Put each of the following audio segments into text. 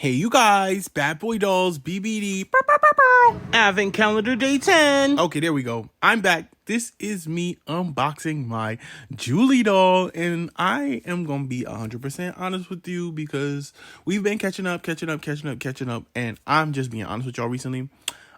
Hey you guys, Badboydolls BBD Advent Calendar Day 10. Okay, there we go. I'm back. This is me unboxing my Julie doll, and I am gonna be 100% honest with you because we've been catching up, and I'm just being honest with y'all recently.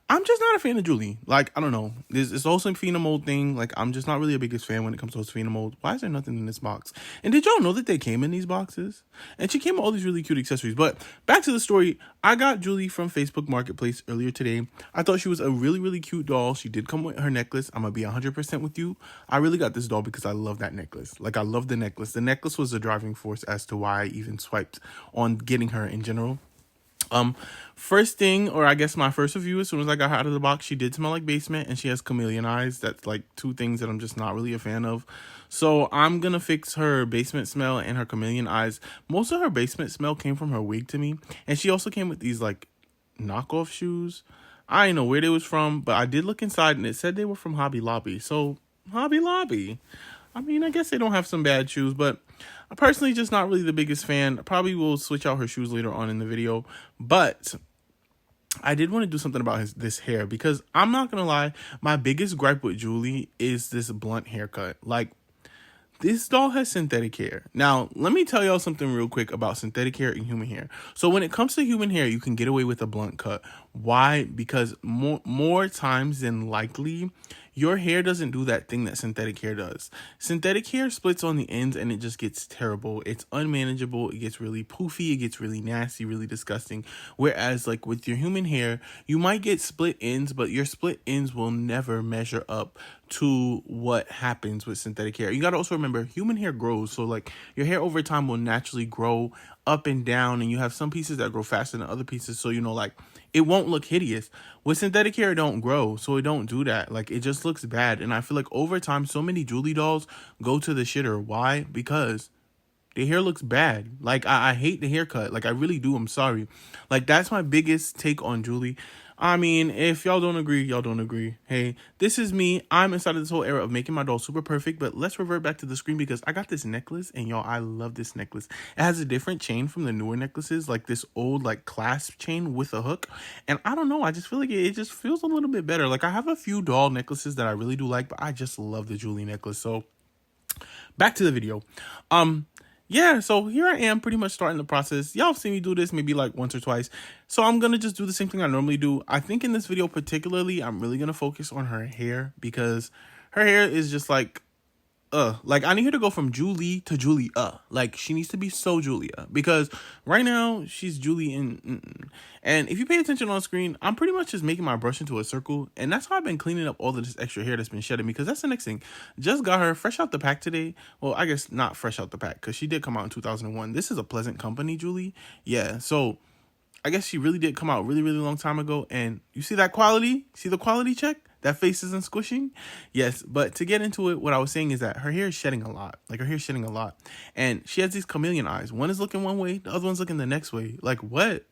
I'm just not a fan of Julie. Like, I don't know. It's also a Phenom mold thing. Like, I'm just not really a biggest fan when it comes to those Phenom mold. Why is there nothing in this box? And did y'all know that they came in these boxes? And she came with all these really cute accessories. But back to the story. I got Julie from Facebook Marketplace earlier today. I thought she was a really, really cute doll. She did come with her necklace. I'm going to be 100% with you. I really got this doll because I love that necklace. Like, I love the necklace. The necklace was the driving force as to why I even swiped on getting her in general. First thing, or I guess my first review, as soon as I got her out of the box, she did smell like basement, and she has chameleon eyes. That's like two things that I'm just not really a fan of. So I'm gonna fix her basement smell and her chameleon eyes. Most of her basement smell came from her wig to me, and she also came with these like knockoff shoes. I didn't know where they was from, but I did look inside, and it said they were from Hobby Lobby. So Hobby Lobby, I mean, I guess they don't have some bad shoes, but I'm personally just not really the biggest fan. I probably will switch out her shoes later on in the video, but I did want to do something about this hair because I'm not going to lie, my biggest gripe with Julie is this blunt haircut. Like, this doll has synthetic hair. Now, let me tell y'all something real quick about synthetic hair and human hair. So when it comes to human hair, you can get away with a blunt cut. Why? Because more times than likely, your hair doesn't do that thing that synthetic hair does. Synthetic hair splits on the ends and it just gets terrible. It's unmanageable. It gets really poofy. It gets really nasty, really disgusting. Whereas like with your human hair, you might get split ends, but your split ends will never measure up to what happens with synthetic hair. You got to also remember human hair grows. So like your hair over time will naturally grow up and down, and you have some pieces that grow faster than other pieces. So, you know, like it won't look hideous. With synthetic hair, it don't grow, so it don't do that. Like, it just looks bad. And I feel like over time, so many Julie dolls go to the shitter. Why? Because the hair looks bad. Like, I hate the haircut. Like, I really do. I'm sorry. Like, that's my biggest take on Julie. I mean, if y'all don't agree, y'all don't agree. Hey, this is me. I'm inside of this whole era of making my doll super perfect, but let's revert back to the screen because I got this necklace, and y'all, I love this necklace. It has a different chain from the newer necklaces, like this old, like, clasp chain with a hook, and I don't know, I just feel like it just feels a little bit better. Like, I have a few doll necklaces that I really do like, but I just love the Julie necklace. So, back to the video. Yeah, so here I am pretty much starting the process. Y'all have seen me do this maybe like once or twice. So I'm going to just do the same thing I normally do. I think in this video particularly, I'm really going to focus on her hair because her hair is just like I need her to go from Julie to Julia. Like, she needs to be so Julia because right now she's Julie and if you pay attention on screen, I'm pretty much just making my brush into a circle, and that's how I've been cleaning up all of this extra hair that's been shedding because that's the next thing. Just got her fresh out the pack today. Well, I guess not fresh out the pack because she did come out in 2001. This is a Pleasant Company Julie. Yeah, so I guess she really did come out really, really long time ago, and you see that quality? See the quality check? That face isn't squishing? Yes, but to get into it, what I was saying is that her hair is shedding a lot. Like, her hair is shedding a lot. And she has these chameleon eyes. One is looking one way, the other one's looking the next way. Like, what?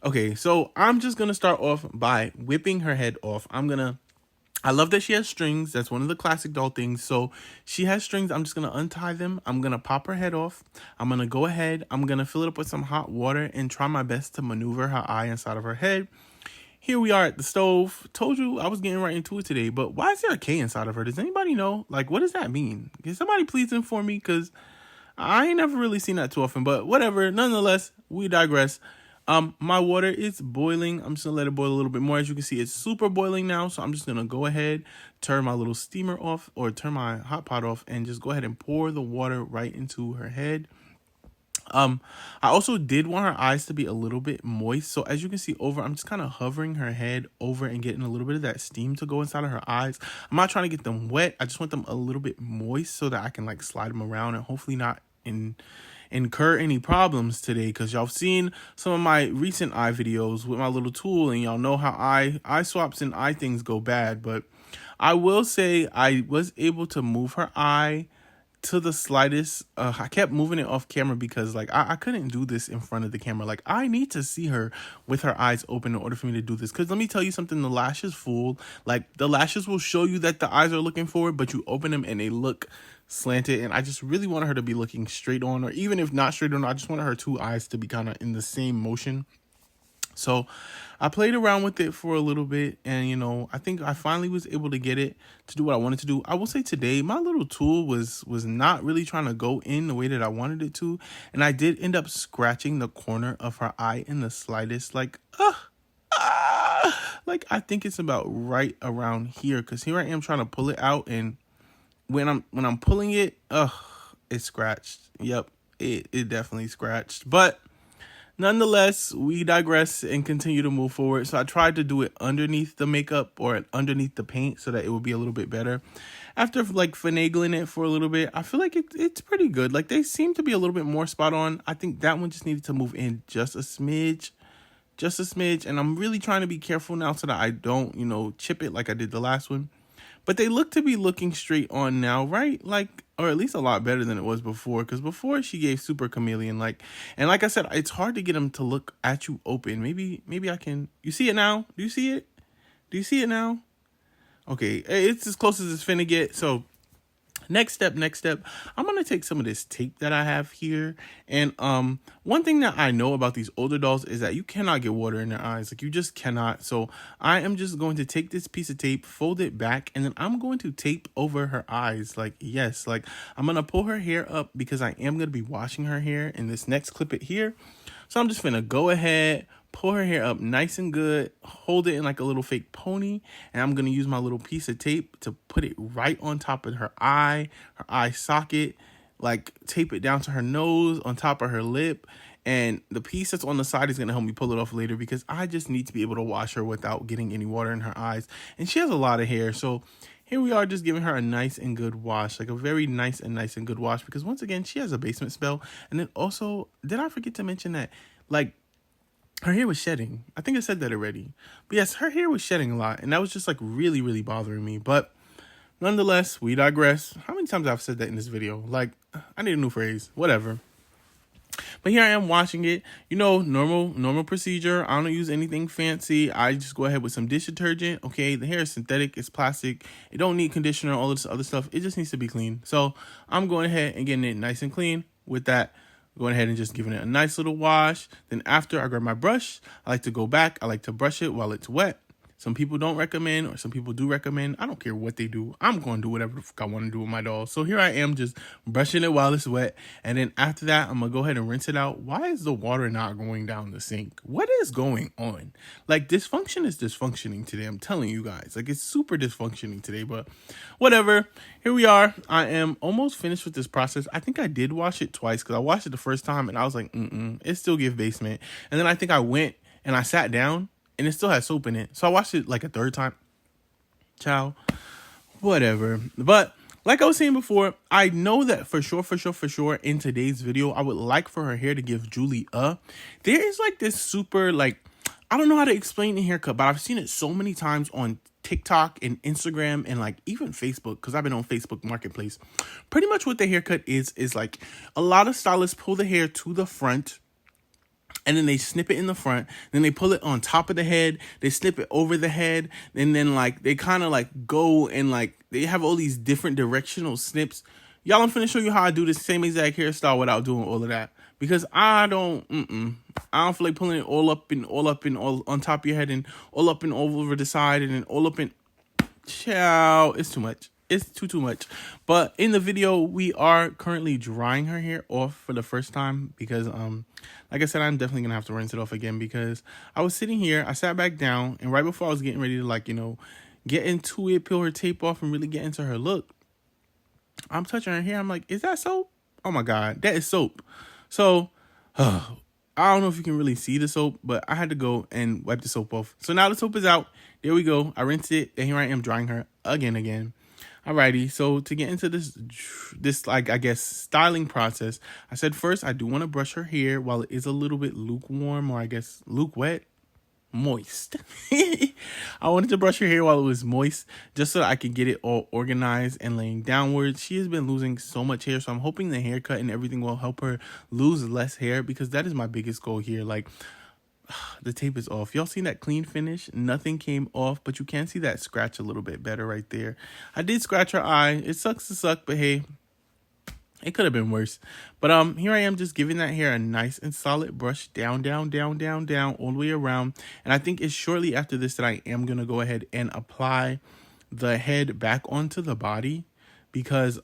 Okay, so I'm just going to start off by whipping her head off. I love that she has strings. That's one of the classic doll things. So she has strings. I'm just going to untie them. I'm going to pop her head off. I'm going to go ahead. I'm going to fill it up with some hot water and try my best to maneuver her eye inside of her head. Here we are at the stove. Told you I was getting right into it today, but why is there a K inside of her? Does anybody know? Like, what does that mean? Can somebody please inform me? Because I ain't never really seen that too often, but whatever. Nonetheless, we digress. My water is boiling. I'm just gonna let it boil a little bit more. As you can see, it's super boiling now. So I'm just gonna go ahead, turn my little steamer off or turn my hot pot off and just go ahead and pour the water right into her head. I also did want her eyes to be a little bit moist. So as you can see over, I'm just kind of hovering her head over and getting a little bit of that steam to go inside of her eyes. I'm not trying to get them wet. I just want them a little bit moist so that I can like slide them around and hopefully not incur any problems today, because y'all have seen some of my recent eye videos with my little tool and y'all know how eye swaps and eye things go bad. But I will say I was able to move her eye to the slightest. I kept moving it off camera because like I couldn't do this in front of the camera. Like, I need to see her with her eyes open in order for me to do this, because let me tell you something, the lashes fool. Like, the lashes will show you that the eyes are looking forward, but you open them and they look slanted, and I just really wanted her to be looking straight on, or even if not straight on, I just wanted her two eyes to be kind of in the same motion. So I played around with it for a little bit, and I think I finally was able to get it to do what I wanted to do. I will say today my little tool was not really trying to go in the way that I wanted it to, and I did end up scratching the corner of her eye in the slightest, like like I think it's about right around here, because here I am trying to pull it out, and when I'm pulling it, it scratched. Yep, it definitely scratched, but nonetheless, we digress and continue to move forward. So I tried to do it underneath the makeup or underneath the paint so that it would be a little bit better. After like finagling it for a little bit, I feel like it's pretty good. Like they seem to be a little bit more spot on. I think that one just needed to move in just a smidge. And I'm really trying to be careful now so that I don't, chip it like I did the last one. But they look to be looking straight on now, right? Like, or at least a lot better than it was before. Because before she gave super chameleon, and like I said, it's hard to get them to look at you open. Maybe I can. You see it now? Do you see it? Do you see it now? Okay, it's as close as it's finna get. So next step, I'm gonna take some of this tape that I have here, and one thing that I know about these older dolls is that you cannot get water in their eyes. Like, you just cannot. So I am just going to take this piece of tape, fold it back, and then I'm going to tape over her eyes. Like, yes, like I'm gonna pull her hair up because I am gonna be washing her hair in this next clip it here. So I'm just gonna go ahead, pull her hair up nice and good, hold it in like a little fake pony, and I'm going to use my little piece of tape to put it right on top of her eye socket, like tape it down to her nose, on top of her lip, and the piece that's on the side is going to help me pull it off later because I just need to be able to wash her without getting any water in her eyes. And she has a lot of hair, so here we are just giving her a nice and good wash, like a very nice and good wash, because once again, she has a basement spell. And then also, did I forget to mention that, like, her hair was shedding? I think I said that already. But yes, her hair was shedding a lot, and that was just like really, really bothering me. But nonetheless, we digress. How many times I've said that in this video? Like, I need a new phrase. Whatever. But here I am washing it. Normal procedure. I don't use anything fancy. I just go ahead with some dish detergent. Okay, the hair is synthetic. It's plastic. It don't need conditioner, all this other stuff. It just needs to be clean. So I'm going ahead and getting it nice and clean with that. Going ahead and just giving it a nice little wash. Then after, I grab my brush. I like to go back. I like to brush it while it's wet. Some people don't recommend, or some people do recommend. I don't care what they do. I'm going to do whatever the fuck I want to do with my doll. So here I am just brushing it while it's wet. And then after that, I'm going to go ahead and rinse it out. Why is the water not going down the sink? What is going on? Like, dysfunction is dysfunctioning today. I'm telling you guys. Like, it's super dysfunctioning today. But whatever. Here we are. I am almost finished with this process. I think I did wash it twice because I washed it the first time and I was like, it still gives basement. And then I think I went and I sat down and it still has soap in it. So I watched it like a third time. Ciao. Whatever. But like I was saying before, I know that for sure in today's video, I would like for her hair to give Julie a. There is like this super, like, I don't know how to explain the haircut, but I've seen it so many times on TikTok and Instagram and like even Facebook, because I've been on Facebook Marketplace. Pretty much what the haircut is like a lot of stylists pull the hair to the front, and then they snip it in the front. Then they pull it on top of the head. They snip it over the head. And then like they kind of like go and like they have all these different directional snips. Y'all, I'm finna show you how I do this same exact hairstyle without doing all of that. Because I don't feel like pulling it all up and all on top of your head and all up and all over the side and then all up and ciao. It's too much. It's too much. But in the video, we are currently drying her hair off for the first time because, like I said, I'm definitely going to have to rinse it off again because I was sitting here, I sat back down, and right before I was getting ready to, like, get into it, peel her tape off, and really get into her look, I'm touching her hair. I'm like, is that soap? Oh, my God, that is soap. So, I don't know if you can really see the soap, but I had to go and wipe the soap off. So now the soap is out. There we go. I rinsed it, and here I am drying her again. Alrighty, so to get into this like, I guess, styling process, I said first I do want to brush her hair while it is a little bit lukewarm, or I guess moist. I wanted to brush her hair while it was moist, just so that I could get it all organized and laying downwards. She has been losing so much hair, so I'm hoping the haircut and everything will help her lose less hair, because that is my biggest goal here. Like, the tape is off. Y'all seen that clean finish? Nothing came off, but you can see that scratch a little bit better right there. I did scratch her eye. It sucks to suck, but hey, It could have been worse. But here I am just giving that hair a nice and solid brush down, down, down, down, down, all the way around. And I think it's shortly after this that I am going to go ahead and apply the head back onto the body, because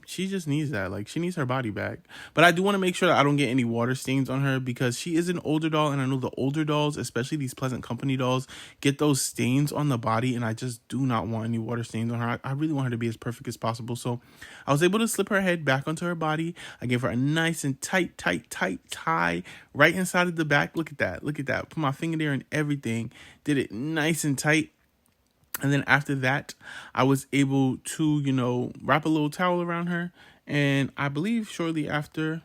she just needs that. Like, she needs her body back. But I do want to make sure that I don't get any water stains on her, because she is an older doll, and I know the older dolls, especially these Pleasant Company dolls, get those stains on the body, and I just do not want any water stains on her. I really want her to be as perfect as possible. So I was able to slip her head back onto her body. I gave her a nice and tight tie right inside of the back. Look at that. Look at that. Put my finger there and everything. Did it nice and tight. And then after that, I was able to, wrap a little towel around her. And I believe shortly after,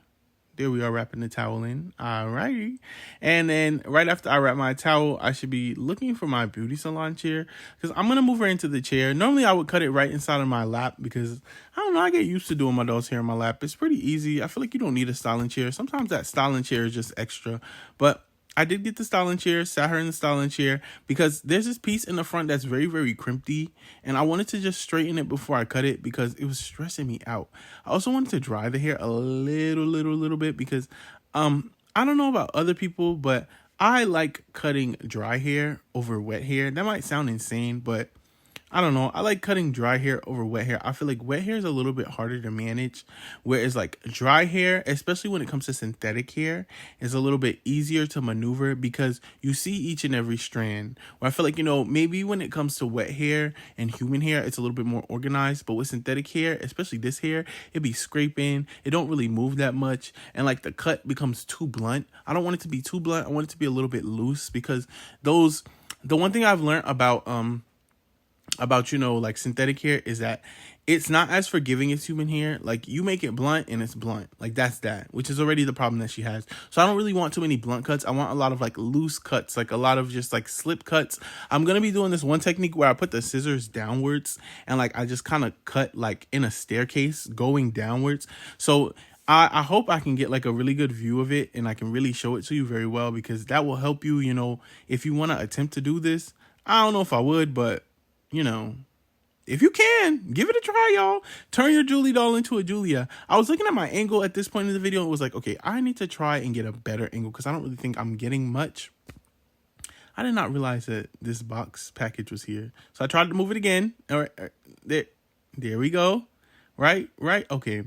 there we are, wrapping the towel in. Alrighty. And then right after I wrap my towel, I should be looking for my beauty salon chair, because I'm going to move her into the chair. Normally, I would cut it right inside of my lap, because I don't know, I get used to doing my doll's hair in my lap. It's pretty easy. I feel like you don't need a styling chair. Sometimes that styling chair is just extra. But I did get the styling chair, sat her in the styling chair, because there's this piece in the front that's very, very crimpy, and I wanted to just straighten it before I cut it, because it was stressing me out. I also wanted to dry the hair a little bit, because I don't know about other people, but I like cutting dry hair over wet hair. That might sound insane, but I don't know. I like cutting dry hair over wet hair. I feel like wet hair is a little bit harder to manage, whereas like dry hair, especially when it comes to synthetic hair, is a little bit easier to maneuver, because you see each and every strand. Where I feel like, maybe when it comes to wet hair and human hair, it's a little bit more organized, but with synthetic hair, especially this hair, it be scraping. It don't really move that much, and like the cut becomes too blunt. I don't want it to be too blunt. I want it to be a little bit loose, because the one thing I've learned about like synthetic hair is that it's not as forgiving as human hair. Like, you make it blunt and it's blunt. Like, that's that, which is already the problem that she has. So I don't really want too many blunt cuts. I want a lot of like loose cuts, like a lot of just like slip cuts. I'm going to be doing this one technique where I put the scissors downwards, and like I just kind of cut like in a staircase going downwards. So I hope I can get like a really good view of it, and I can really show it to you very well, because that will help you, if you want to attempt to do this. I don't know if I would, but if you can, give it a try, y'all. Turn your Julie doll into a Julia. I was looking at my angle at this point in the video. It was like, okay, I need to try and get a better angle, because I don't really think I'm getting much. I did not realize that this box package was here. So I tried to move it again. All right, there we go. Right. Okay.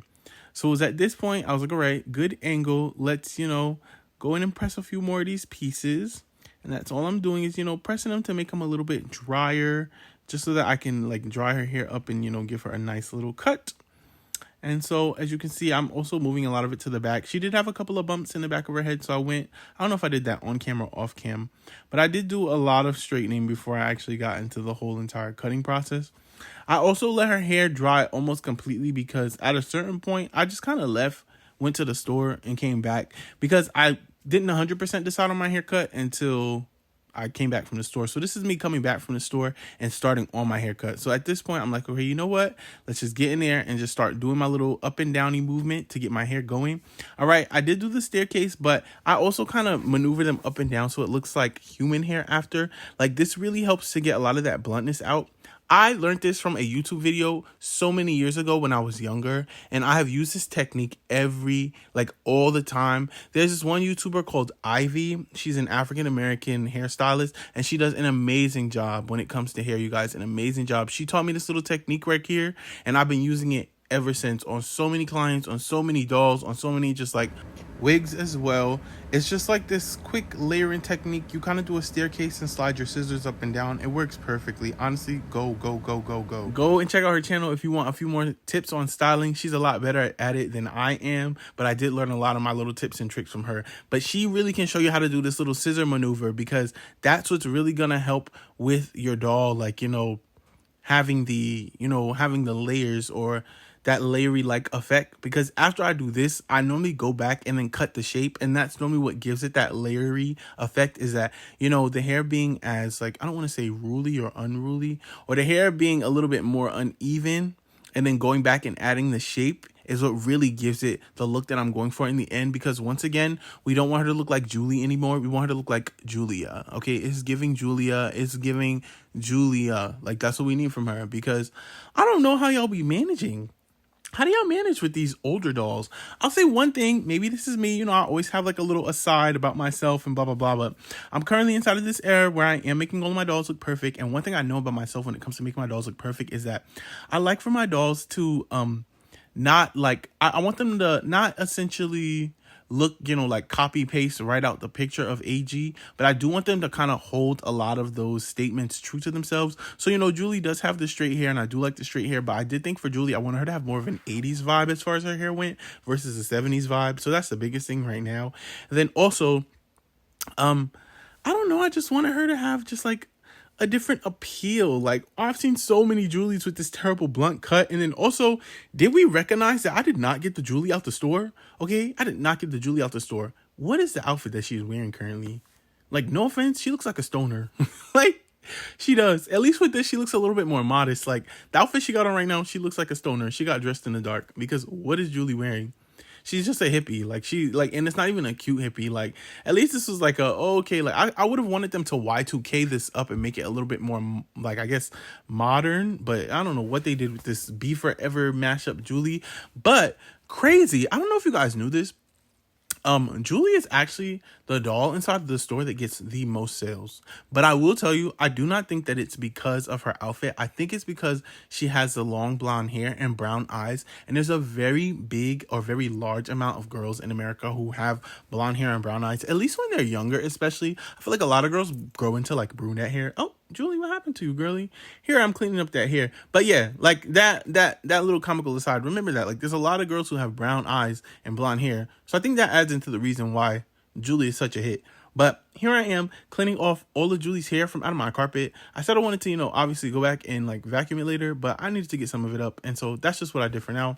So it was at this point, I was like, all right, good angle. Let's, go in and press a few more of these pieces. And that's all I'm doing is, pressing them to make them a little bit drier, just so that I can like dry her hair up and, give her a nice little cut. And so, as you can see, I'm also moving a lot of it to the back. She did have a couple of bumps in the back of her head, so I don't know if I did that on camera or off cam, but I did do a lot of straightening before I actually got into the whole entire cutting process. I also let her hair dry almost completely, because at a certain point, I just kind of went to the store and came back, because I didn't 100% decide on my haircut until I came back from the store. So this is me coming back from the store and starting on my haircut. So at this point, I'm like, okay, you know what? Let's just get in there and just start doing my little up and downy movement to get my hair going. All right, I did do the staircase, but I also kind of maneuver them up and down so it looks like human hair after. Like, this really helps to get a lot of that bluntness out. I learned this from a YouTube video so many years ago when I was younger, and I have used this technique all the time. There's this one YouTuber called Ivy. She's an African-American hairstylist, and she does an amazing job when it comes to hair, you guys, an amazing job. She taught me this little technique right here, and I've been using it ever since on so many clients, on so many dolls, on so many just like wigs as well. It's just like this quick layering technique. You kind of do a staircase and slide your scissors up and down. It works perfectly. Honestly, go and check out her channel if you want a few more tips on styling. She's a lot better at it than I am, but I did learn a lot of my little tips and tricks from her. But she really can show you how to do this little scissor maneuver, because that's what's really gonna help with your doll, like, having the layers, or that layery like effect. Because after I do this, I normally go back and then cut the shape, and that's normally what gives it that layery effect, is that, the hair being as like, I don't want to say ruly or unruly, or the hair being a little bit more uneven, and then going back and adding the shape is what really gives it the look that I'm going for in the end. Because once again, we don't want her to look like Julie anymore. We want her to look like Julia. Okay, it's giving Julia. It's giving Julia. Like, that's what we need from her, because I don't know how y'all be managing how do y'all manage with these older dolls? I'll say one thing, maybe this is me, I always have like a little aside about myself and blah, blah, blah, but I'm currently inside of this era where I am making all of my dolls look perfect. And one thing I know about myself when it comes to making my dolls look perfect is that I like for my dolls to, not like, I want them to not essentially look, like copy paste right out the picture of AG, but I do want them to kind of hold a lot of those statements true to themselves. So, Julie does have the straight hair, and I do like the straight hair, but I did think for Julie, I wanted her to have more of an 80s vibe as far as her hair went versus a 70s vibe. So that's the biggest thing right now. And then also, I don't know, I just wanted her to have just like a different appeal. Like, I've seen so many Julies with this terrible blunt cut. And then also, did we recognize that I did not get the Julie out the store? Okay, I did not get the Julie out the store. What is the outfit that she's wearing currently? Like, no offense, she looks like a stoner. Like, she does. At least with this, she looks a little bit more modest. Like, the outfit she got on right now, she looks like a stoner. She got dressed in the dark. Because what is Julie wearing? She's just a hippie. And it's not even a cute hippie. Like, at least this was like I would have wanted them to Y2K this up and make it a little bit more, like, I guess, modern. But I don't know what they did with this Be Forever mashup Julie. But crazy. I don't know if you guys knew this. Julie is actually the doll inside the store that gets the most sales. But I will tell you, I do not think that it's because of her outfit. I think it's because she has the long blonde hair and brown eyes. And there's a very big or very large amount of girls in America who have blonde hair and brown eyes, at least when they're younger, especially. I feel like a lot of girls grow into like brunette hair. Oh, Julie, what happened to you, girly? Here, I'm cleaning up that hair. But yeah, like that little comical aside, remember that. Like, there's a lot of girls who have brown eyes and blonde hair. So I think that adds into the reason why Julie is such a hit. But here I am cleaning off all of Julie's hair from out of my carpet. I said I wanted to, obviously go back and like vacuum it later, but I needed to get some of it up. And so that's just what I did for now.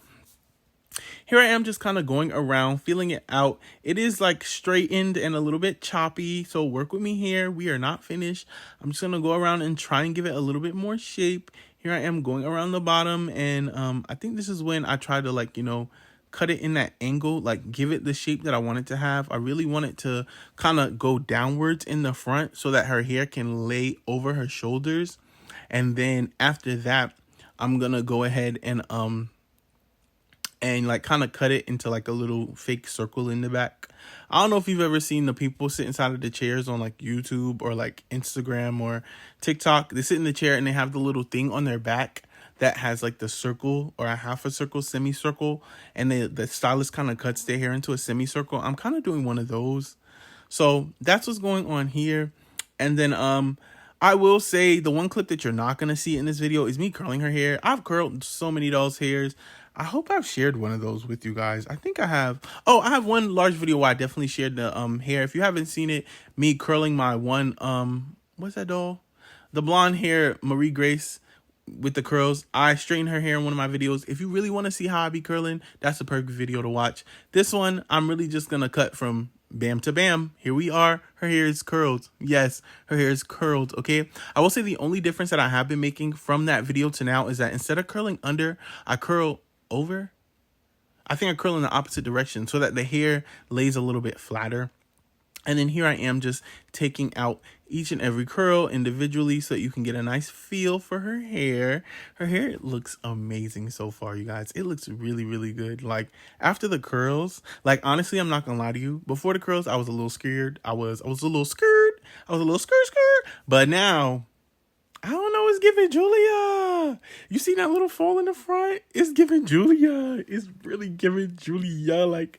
Here I am just kind of going around, feeling it out. It is like straightened and a little bit choppy, so work with me here. We are not finished. I'm just going to go around and try and give it a little bit more shape. Here I am going around the bottom, and I think this is when I try to like, cut it in that angle, like give it the shape that I want it to have. I really want it to kind of go downwards in the front so that her hair can lay over her shoulders. And then after that, I'm going to go ahead and like kind of cut it into like a little fake circle in the back. I don't know if you've ever seen the people sit inside of the chairs on like YouTube or like Instagram or TikTok. They sit in the chair and they have the little thing on their back that has like the circle or a half a circle, semicircle, and the stylist kind of cuts their hair into a semicircle. I'm kind of doing one of those. So that's what's going on here. And then I will say the one clip that you're not going to see in this video is me curling her hair. I've curled so many dolls' hairs. I hope I've shared one of those with you guys. I think I have. Oh, I have one large video where I definitely shared the hair. If you haven't seen it, me curling my one, what's that doll? The blonde hair Marie Grace with the curls. I straighten her hair in one of my videos. If you really want to see how I be curling, that's the perfect video to watch. This one, I'm really just going to cut from bam to bam. Here we are. Her hair is curled. Yes, her hair is curled. Okay. I will say the only difference that I have been making from that video to now is that instead of curling under, I curl over. I think I curl in the opposite direction so that the hair lays a little bit flatter. And then here I am just taking out each and every curl individually so that you can get a nice feel for her hair. Her hair looks amazing so far, you guys. It looks really, really good. Like, after the curls, like, honestly, I'm not gonna lie to you. Before the curls, I was a little scared. I was a little scared. But now, I don't know, it's giving Julia. You see that little fall in the front? It's giving Julia. It's really giving Julia. Like,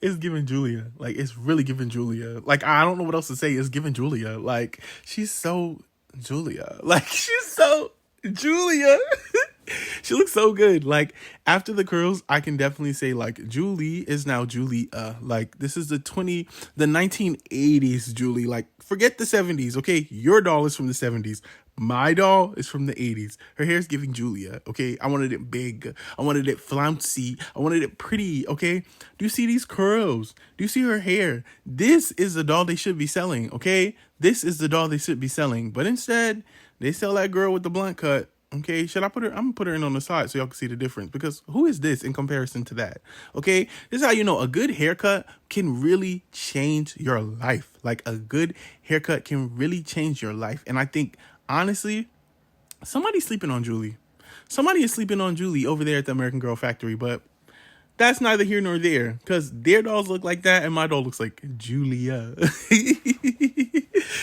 it's giving Julia. Like, it's really giving Julia. Like, I don't know what else to say. It's giving Julia. Like, she's so Julia. Like, she's so Julia. She looks so good. Like, after the curls, I can definitely say, like, Julie is now Julia. Like, this is the 1980s Julie. Like, forget the 70s, okay? Your doll is from the 70s. My doll is from the 80s. Her hair is giving Julia, okay? I wanted it big. I wanted it flouncy. I wanted it pretty, okay? Do you see these curls? Do you see her hair? This is the doll they should be selling, okay? This is the doll they should be selling. But instead, they sell that girl with the blunt cut. Okay, should I put her? I'm gonna put her in on the side so y'all can see the difference, because who is this in comparison to that? Okay, this is how you know a good haircut can really change your life. Like, a good haircut can really change your life. And I think, honestly, somebody's sleeping on Julie. somebody is sleeping on Julie over there at the American Girl Factory, but that's neither here nor there, because their dolls look like that and my doll looks like Julia.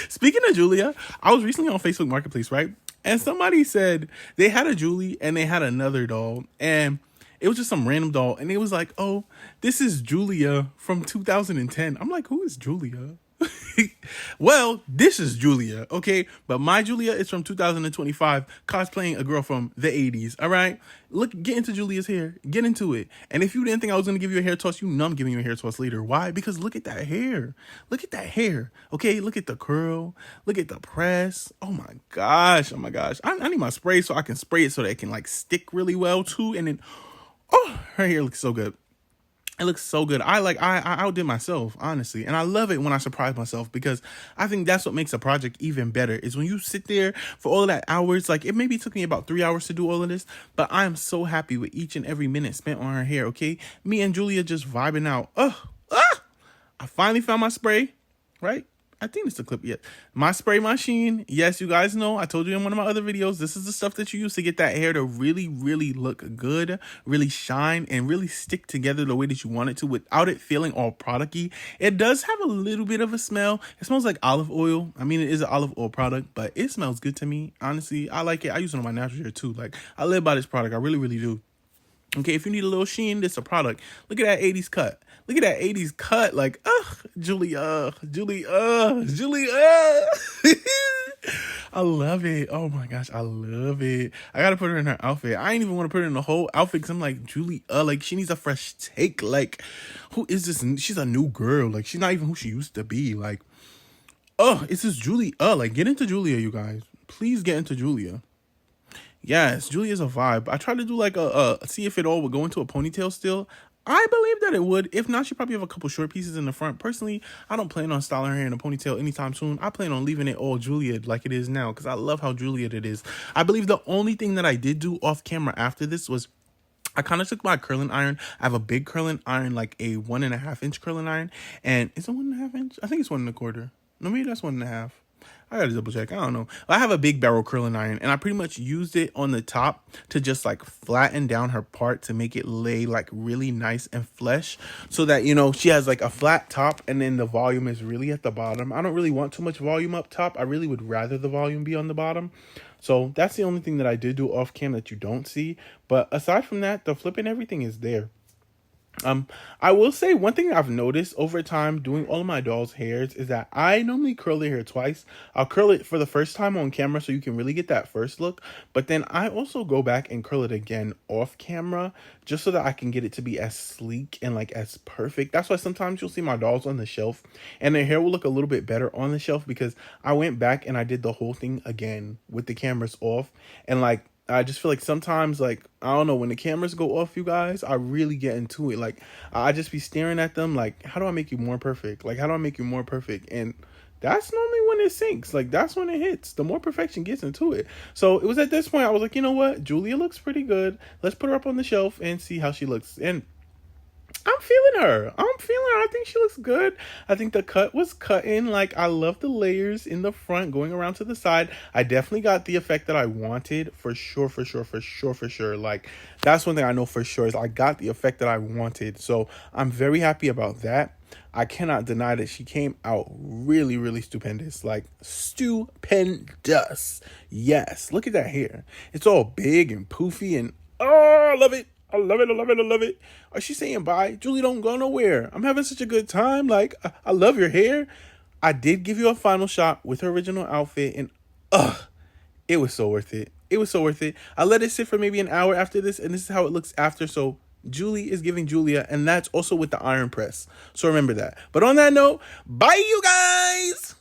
Speaking of Julia, I was recently on Facebook Marketplace, right? And somebody said they had a Julie and they had another doll, and it was just some random doll, and it was like, oh, this is Julia from 2010. I'm like, who is Julia? Well, this is Julia, okay? But my Julia is from 2025, cosplaying a girl from the 80s, all right? Look, get into Julia's hair. Get into it. And if you didn't think I was going to give you a hair toss, you know I'm giving you a hair toss later. Why? Because look at that hair. Look at that hair, okay? Look at the curl. Look at the press. Oh, my gosh. Oh, my gosh. I need my spray so I can spray it so that it can, like, stick really well, too. And then, oh, her hair looks so good. It looks so good. I outdid myself, honestly. And I love it when I surprise myself, because I think that's what makes a project even better, is when you sit there for all of that hours. Like, it maybe took me about 3 hours to do all of this, but I am so happy with each and every minute spent on her hair, okay? Me and Julia just vibing out. I finally found my spray, right? I think it's the clip yet. My spray machine. Yes, you guys know, I told you in one of my other videos, this is the stuff that you use to get that hair to really, really look good, really shine, and really stick together the way that you want it to without it feeling all product-y. It does have a little bit of a smell. It smells like olive oil. I mean, it is an olive oil product, but it smells good to me. Honestly, I like it. I use it on my natural hair too. Like, I live by this product. I really, really do. Okay, if you need a little sheen, this is a product. Look at that 80s cut. Look at that 80s cut. Like, Julia. I love it. Oh my gosh, I love it. I gotta put her in her outfit. I ain't even want to put her in the whole outfit, because I'm like, Julia, like, she needs a fresh take. Like, who is this? She's a new girl. Like, she's not even who she used to be. Like, it's just Julia. Like, get into Julia, you guys. Please get into Julia. Yes, Julia's a vibe. I tried to do like see if it all would go into a ponytail still. I believe that it would. If not, she probably have a couple short pieces in the front. Personally, I don't plan on styling her hair in a ponytail anytime soon. I plan on leaving it all Juliet like it is now, because I love how Juliet it is. I believe the only thing that I did do off camera after this was I kind of took my curling iron. I have a big curling iron, like a 1.5 inch curling iron. And is it 1.5 inch? I think it's 1.25. No, maybe that's 1.5. I gotta double check. I don't know. I have a big barrel curling iron, and I pretty much used it on the top to just like flatten down her part to make it lay like really nice and flesh, so that, you know, she has like a flat top and then the volume is really at the bottom. I don't really want too much volume up top. I really would rather the volume be on the bottom. So that's the only thing that I did do off cam that you don't see. But aside from that, the flip and everything is there. I will say one thing I've noticed over time doing all of my dolls' hairs is that I normally curl their hair twice. I'll curl it for the first time on camera so you can really get that first look, but then I also go back and curl it again off camera just so that I can get it to be as sleek and like as perfect. That's why sometimes you'll see my dolls on the shelf and their hair will look a little bit better on the shelf, because I went back and I did the whole thing again with the cameras off. And like, I just feel like sometimes, like, I don't know, when the cameras go off, you guys, I really get into it. Like, I just be staring at them like, how do I make you more perfect? Like, how do I make you more perfect? And that's normally when it sinks. Like, that's when it hits. The more perfection gets into it. So it was at this point I was like, you know what? Julia looks pretty good. Let's put her up on the shelf and see how she looks. And I'm feeling her. I think she looks good. I think the cut was cutting. Like, I love the layers in the front going around to the side. I definitely got the effect that I wanted, for sure. Like, that's one thing I know for sure, is I got the effect that I wanted. So I'm very happy about that. I cannot deny that she came out really, really stupendous. Like, stupendous. Yes. Look at that hair. It's all big and poofy and, oh, I love it. I love it. Is she saying bye? Julie, don't go nowhere. I'm having such a good time. Like, I love your hair. I did give you a final shot with her original outfit, and it was so worth it. I let it sit for maybe an hour after this, and this is how it looks after. So Julie is giving Julia, and that's also with the iron press. So remember that. But on that note, bye, you guys.